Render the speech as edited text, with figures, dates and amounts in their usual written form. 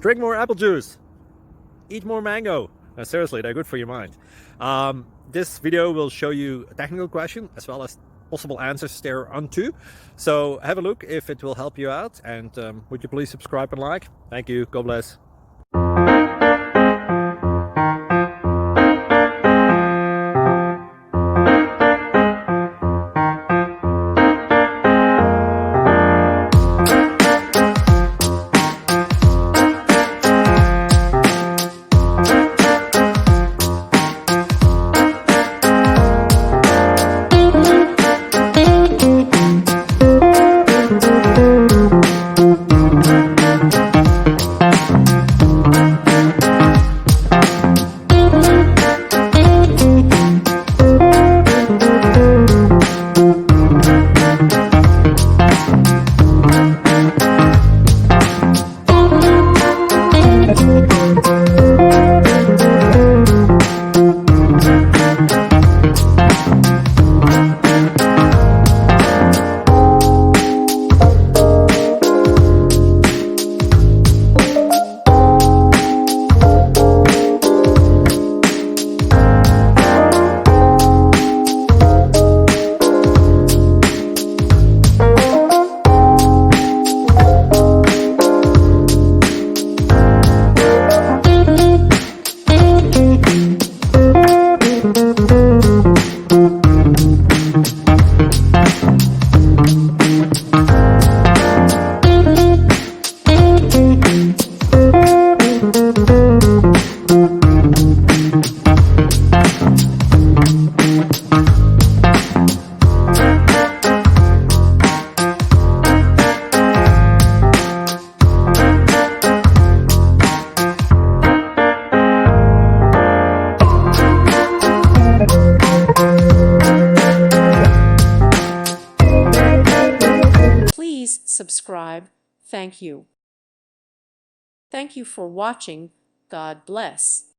Drink more apple juice. Eat more mango. Seriously, they're good for your mind. This video will show you a technical question as well as possible answers thereunto. So have a look if it will help you out, and would you please subscribe and like? Thank you. God bless. Please subscribe. Thank you. Thank you for watching. God bless.